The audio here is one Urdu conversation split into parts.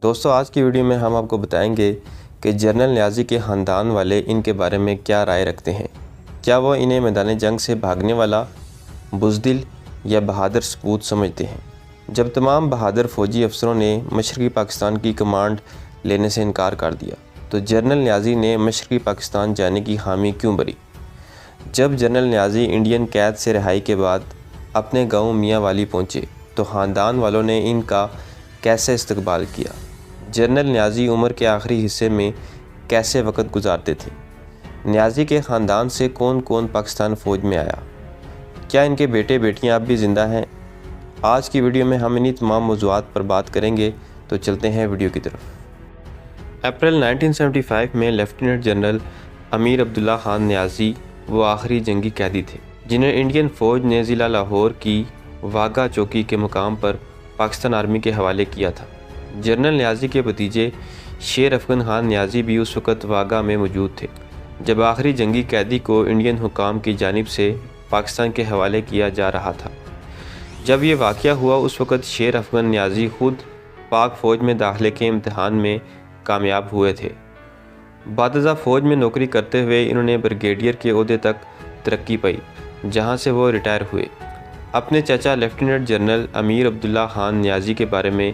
دوستو آج کی ویڈیو میں ہم آپ کو بتائیں گے کہ جنرل نیازی کے خاندان والے ان کے بارے میں کیا رائے رکھتے ہیں۔ کیا وہ انہیں میدان جنگ سے بھاگنے والا، بزدل یا بہادر سپوت سمجھتے ہیں؟ جب تمام بہادر فوجی افسروں نے مشرقی پاکستان کی کمانڈ لینے سے انکار کر دیا تو جنرل نیازی نے مشرقی پاکستان جانے کی حامی کیوں بھری؟ جب جنرل نیازی انڈین قید سے رہائی کے بعد اپنے گاؤں میاں والی پہنچے تو خاندان والوں نے ان کا کیسے استقبال کیا؟ جنرل نیازی عمر کے آخری حصے میں کیسے وقت گزارتے تھے؟ نیازی کے خاندان سے کون کون پاکستان فوج میں آیا؟ کیا ان کے بیٹے بیٹیاں اب بھی زندہ ہیں؟ آج کی ویڈیو میں ہم انہی تمام موضوعات پر بات کریں گے، تو چلتے ہیں ویڈیو کی طرف۔ اپریل 1975 میں لیفٹیننٹ جنرل امیر عبداللہ خان نیازی وہ آخری جنگی قیدی تھے جنہیں انڈین فوج نے ضلع لاہور کی واگا چوکی کے مقام پر پاکستان آرمی کے حوالے کیا تھا۔ جنرل نیازی کے بھتیجے شیر افغان خان نیازی بھی اس وقت واگا میں موجود تھے جب آخری جنگی قیدی کو انڈین حکام کی جانب سے پاکستان کے حوالے کیا جا رہا تھا۔ جب یہ واقعہ ہوا اس وقت شیر افغان نیازی خود پاک فوج میں داخلے کے امتحان میں کامیاب ہوئے تھے۔ بعد ازاں فوج میں نوکری کرتے ہوئے انہوں نے بریگیڈیئر کے عہدے تک ترقی پائی، جہاں سے وہ ریٹائر ہوئے۔ اپنے چچا لیفٹیننٹ جنرل امیر عبداللہ خان نیازی کے بارے میں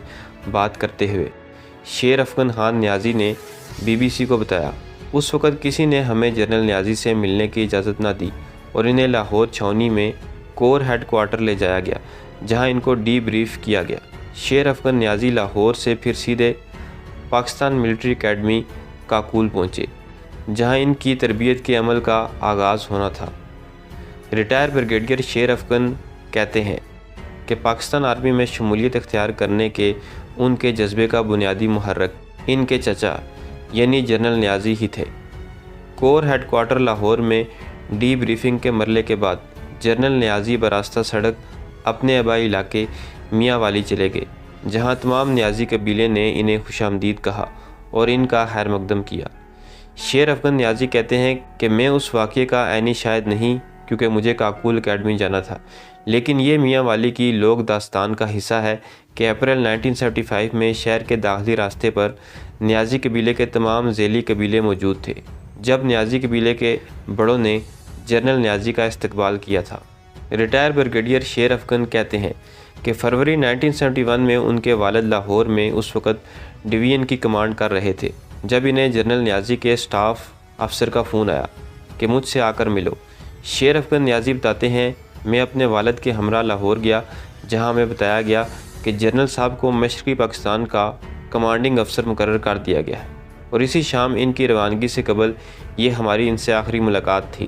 بات کرتے ہوئے شیر افغان خان نیازی نے BBC کو بتایا، اس وقت کسی نے ہمیں جنرل نیازی سے ملنے کی اجازت نہ دی اور انہیں لاہور چھاؤنی میں کور ہیڈ کوارٹر لے جایا گیا، جہاں ان کو ڈی بریف کیا گیا۔ شیر افغان نیازی لاہور سے پھر سیدھے پاکستان ملٹری اکیڈمی کاکول پہنچے، جہاں ان کی تربیت کے عمل کا آغاز ہونا تھا۔ ریٹائر بریگیڈیئر شیر افغان کہتے ہیں کہ پاکستان آرمی میں شمولیت اختیار کرنے کے ان کے جذبے کا بنیادی محرک ان کے چچا یعنی جنرل نیازی ہی تھے۔ کور ہیڈ کوارٹر لاہور میں ڈی بریفنگ کے مرحلے کے بعد جنرل نیازی براستہ سڑک اپنے آبائی علاقے میاں والی چلے گئے، جہاں تمام نیازی قبیلے نے انہیں خوش آمدید کہا اور ان کا خیر مقدم کیا۔ شیر افغان نیازی کہتے ہیں کہ میں اس واقعے کا عینی شاہد نہیں کیونکہ مجھے کاکول اکیڈمی جانا تھا، لیکن یہ میاں والی کی لوک داستان کا حصہ ہے کہ اپریل 1975 میں شہر کے داخلی راستے پر نیازی قبیلے کے تمام ذیلی قبیلے موجود تھے جب نیازی قبیلے کے بڑوں نے جنرل نیازی کا استقبال کیا تھا۔ ریٹائر بریگیڈیئر شیر افغان کہتے ہیں کہ فروری 1971 میں ان کے والد لاہور میں اس وقت ڈویژن کی کمانڈ کر رہے تھے جب انہیں جنرل نیازی کے سٹاف افسر کا فون آیا کہ مجھ سے آ کر ملو۔ شیر افغان نیازی بتاتے ہیں، میں اپنے والد کے ہمراہ لاہور گیا جہاں ہمیں بتایا گیا کہ جنرل صاحب کو مشرقی پاکستان کا کمانڈنگ افسر مقرر کر دیا گیا ہے، اور اسی شام ان کی روانگی سے قبل یہ ہماری ان سے آخری ملاقات تھی۔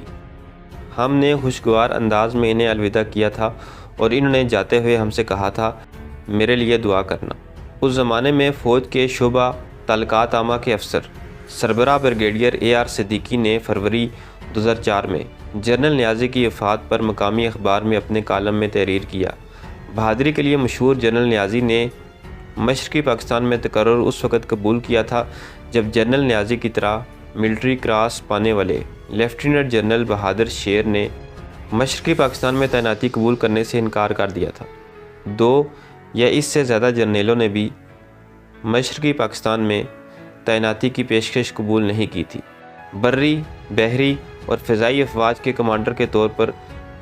ہم نے خوشگوار انداز میں انہیں الوداع کیا تھا اور انہوں نے جاتے ہوئے ہم سے کہا تھا میرے لیے دعا کرنا۔ اس زمانے میں فوج کے شعبہ تعلقات عامہ کے افسر سربراہ بریگیڈیئر AR صدیقی نے فروری 2004 میں جنرل نیازی کی وفات پر مقامی اخبار میں اپنے کالم میں تحریر کیا۔ بہادری کے لیے مشہور جنرل نیازی نے مشرقی پاکستان میں تقرر اس وقت قبول کیا تھا جب جنرل نیازی کی طرح ملٹری کراس پانے والے لیفٹیننٹ جنرل بہادر شیر نے مشرقی پاکستان میں تعیناتی قبول کرنے سے انکار کر دیا تھا۔ 2 یا اس سے زیادہ جرنیلوں نے بھی مشرقی پاکستان میں تعیناتی کی پیشکش قبول نہیں کی تھی۔ بری، بحری اور فضائی افواج کے کمانڈر کے طور پر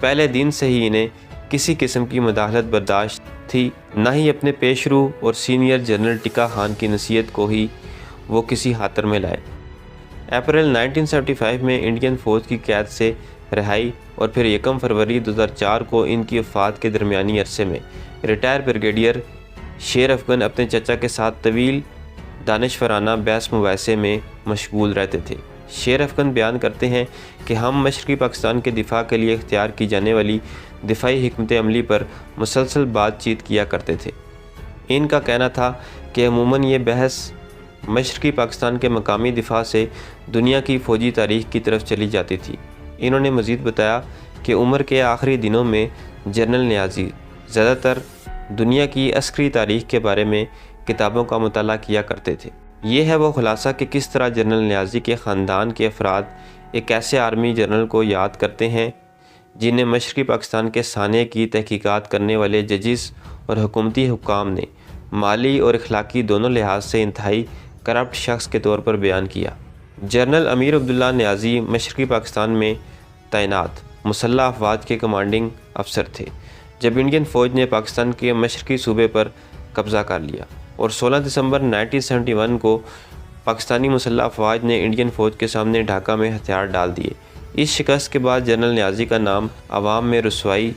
پہلے دن سے ہی انہیں کسی قسم کی مداخلت برداشت تھی، نہ ہی اپنے پیشرو اور سینئر جنرل ٹکا خان کی نصیحت کو ہی وہ کسی خاطر میں لائے۔ اپریل 1975 میں انڈین فوج کی قید سے رہائی اور پھر 1 فروری 2004 کو ان کی وفات کے درمیانی عرصے میں ریٹائر بریگیڈیئر شیر افغان اپنے چچا کے ساتھ طویل دانشورانہ بحث مباحثے میں مشغول رہتے تھے۔ شیر افغان بیان کرتے ہیں کہ ہم مشرقی پاکستان کے دفاع کے لیے اختیار کی جانے والی دفاعی حکمت عملی پر مسلسل بات چیت کیا کرتے تھے۔ ان کا کہنا تھا کہ عموماً یہ بحث مشرقی پاکستان کے مقامی دفاع سے دنیا کی فوجی تاریخ کی طرف چلی جاتی تھی۔ انہوں نے مزید بتایا کہ عمر کے آخری دنوں میں جنرل نیازی زیادہ تر دنیا کی عسکری تاریخ کے بارے میں کتابوں کا مطالعہ کیا کرتے تھے۔ یہ ہے وہ خلاصہ کہ کس طرح جنرل نیازی کے خاندان کے افراد ایک ایسے آرمی جنرل کو یاد کرتے ہیں جنہیں مشرقی پاکستان کے سانحے کی تحقیقات کرنے والے ججز اور حکومتی حکام نے مالی اور اخلاقی دونوں لحاظ سے انتہائی کرپٹ شخص کے طور پر بیان کیا۔ جنرل امیر عبداللہ نیازی مشرقی پاکستان میں تعینات مسلح افواج کے کمانڈنگ افسر تھے جب انڈین فوج نے پاکستان کے مشرقی صوبے پر قبضہ کر لیا، اور 16 دسمبر 1971 کو پاکستانی مسلح افواج نے انڈین فوج کے سامنے ڈھاکہ میں ہتھیار ڈال دیے۔ اس شکست کے بعد جنرل نیازی کا نام عوام میں رسوائی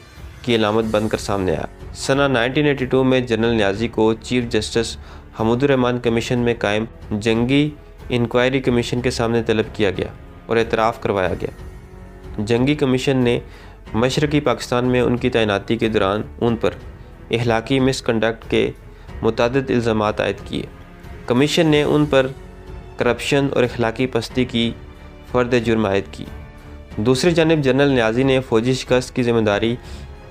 کی علامت بن کر سامنے آیا۔ سنہ 1982 میں جنرل نیازی کو چیف جسٹس حمود الرحمان کمیشن میں قائم جنگی انکوائری کمیشن کے سامنے طلب کیا گیا اور اعتراف کروایا گیا۔ جنگی کمیشن نے مشرقی پاکستان میں ان کی تعیناتی کے دوران ان پر اخلاقی مس کنڈکٹ کے متعدد الزامات عائد کیے۔ کمیشن نے ان پر کرپشن اور اخلاقی پستی کی فرد جرم عائد کی۔ دوسری جانب جنرل نیازی نے فوجی شکست کی ذمہ داری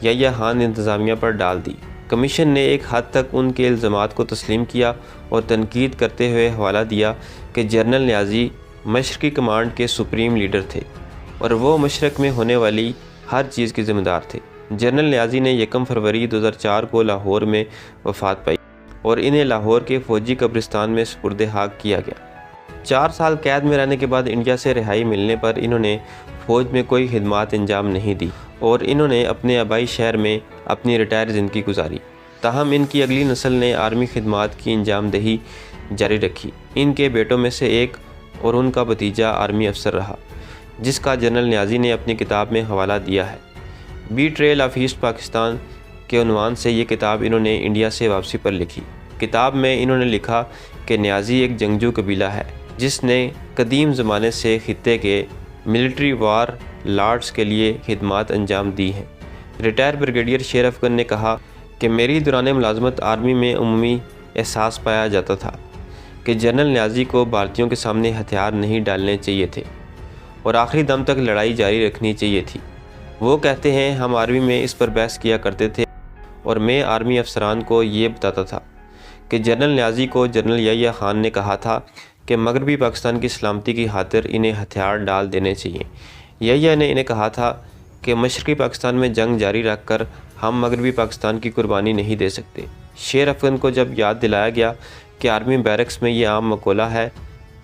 یحییٰ خان انتظامیہ پر ڈال دی۔ کمیشن نے ایک حد تک ان کے الزامات کو تسلیم کیا اور تنقید کرتے ہوئے حوالہ دیا کہ جنرل نیازی مشرقی کمانڈ کے سپریم لیڈر تھے اور وہ مشرق میں ہونے والی ہر چیز کے ذمہ دار تھے۔ جنرل نیازی نے 1 فروری 2004 کو لاہور میں وفات پائی اور انہیں لاہور کے فوجی قبرستان میں سپرد خاک کیا گیا۔ 4 سال قید میں رہنے کے بعد انڈیا سے رہائی ملنے پر انہوں نے فوج میں کوئی خدمات انجام نہیں دی اور انہوں نے اپنے آبائی شہر میں اپنی ریٹائر زندگی گزاری۔ تاہم ان کی اگلی نسل نے آرمی خدمات کی انجام دہی جاری رکھی۔ ان کے بیٹوں میں سے ایک اور ان کا بھتیجا آرمی افسر رہا، جس کا جنرل نیازی نے اپنی کتاب میں حوالہ دیا ہے۔ بیٹریل آف ایسٹ پاکستان کے عنوان سے یہ کتاب انہوں نے انڈیا سے واپسی پر لکھی۔ کتاب میں انہوں نے لکھا کہ نیازی ایک جنگجو قبیلہ ہے جس نے قدیم زمانے سے خطے کے ملٹری وار لارڈز کے لیے خدمات انجام دی ہیں۔ ریٹائر بریگیڈیئر شیر افغان نے کہا کہ میری دوران ملازمت آرمی میں عمومی احساس پایا جاتا تھا کہ جنرل نیازی کو بھارتیوں کے سامنے ہتھیار نہیں ڈالنے چاہیے تھے اور آخری دم تک لڑائی جاری رکھنی چاہیے تھی۔ وہ کہتے ہیں ہم آرمی میں اس پر بحث کیا کرتے تھے اور میں آرمی افسران کو یہ بتاتا تھا کہ جنرل نیازی کو جنرل یحییٰ خان نے کہا تھا کہ مغربی پاکستان کی سلامتی کی خاطر انہیں ہتھیار ڈال دینے چاہیے۔ یحییٰ نے انہیں کہا تھا کہ مشرقی پاکستان میں جنگ جاری رکھ کر ہم مغربی پاکستان کی قربانی نہیں دے سکتے۔ شیر افغان کو جب یاد دلایا گیا کہ آرمی بیرکس میں یہ عام مقولہ ہے،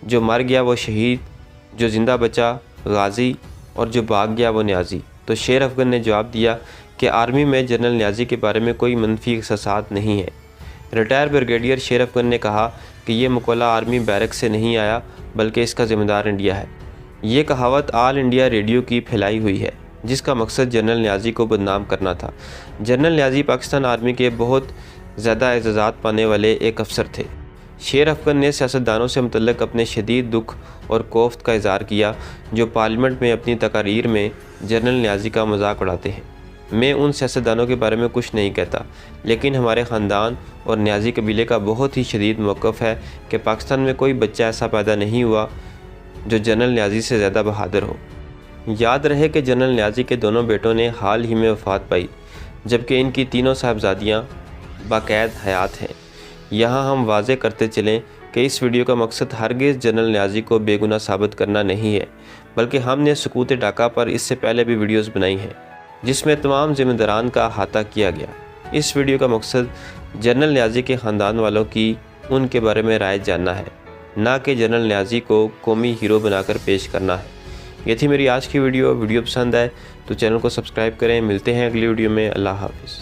جو مر گیا وہ شہید، جو زندہ بچا غازی اور جو بھاگ گیا وہ نیازی، تو شیر افغان نے جواب دیا کہ آرمی میں جنرل نیازی کے بارے میں کوئی منفی احساسات نہیں ہیں۔ ریٹائر بریگیڈیئر شیر افغان نے کہا کہ یہ مقولہ آرمی بیرک سے نہیں آیا بلکہ اس کا ذمہ دار انڈیا ہے۔ یہ کہاوت آل انڈیا ریڈیو کی پھیلائی ہوئی ہے جس کا مقصد جنرل نیازی کو بدنام کرنا تھا۔ جنرل نیازی پاکستان آرمی کے بہت زیادہ اعزازات پانے والے ایک افسر تھے۔ شیر افغان نے سیاستدانوں سے متعلق اپنے شدید دکھ اور کوفت کا اظہار کیا جو پارلیمنٹ میں اپنی تقاریر میں جنرل نیازی کا مذاق اڑاتے ہیں۔ میں ان سیاستدانوں کے بارے میں کچھ نہیں کہتا، لیکن ہمارے خاندان اور نیازی قبیلے کا بہت ہی شدید موقف ہے کہ پاکستان میں کوئی بچہ ایسا پیدا نہیں ہوا جو جنرل نیازی سے زیادہ بہادر ہو۔ یاد رہے کہ جنرل نیازی کے دونوں بیٹوں نے حال ہی میں وفات پائی، جبکہ ان کی تینوں صاحبزادیاں باقید حیات ہیں۔ یہاں ہم واضح کرتے چلیں کہ اس ویڈیو کا مقصد ہرگز جنرل نیازی کو بے گناہ ثابت کرنا نہیں ہے، بلکہ ہم نے سقوط ڈھاکہ پر اس سے پہلے بھی ویڈیوز بنائی ہیں جس میں تمام ذمہ داران کا احاطہ کیا گیا۔ اس ویڈیو کا مقصد جنرل نیازی کے خاندان والوں کی ان کے بارے میں رائے جاننا ہے، نہ کہ جنرل نیازی کو قومی ہیرو بنا کر پیش کرنا ہے۔ یہ تھی میری آج کی ویڈیو پسند آئے تو چینل کو سبسکرائب کریں۔ ملتے ہیں اگلی ویڈیو میں۔ اللہ حافظ۔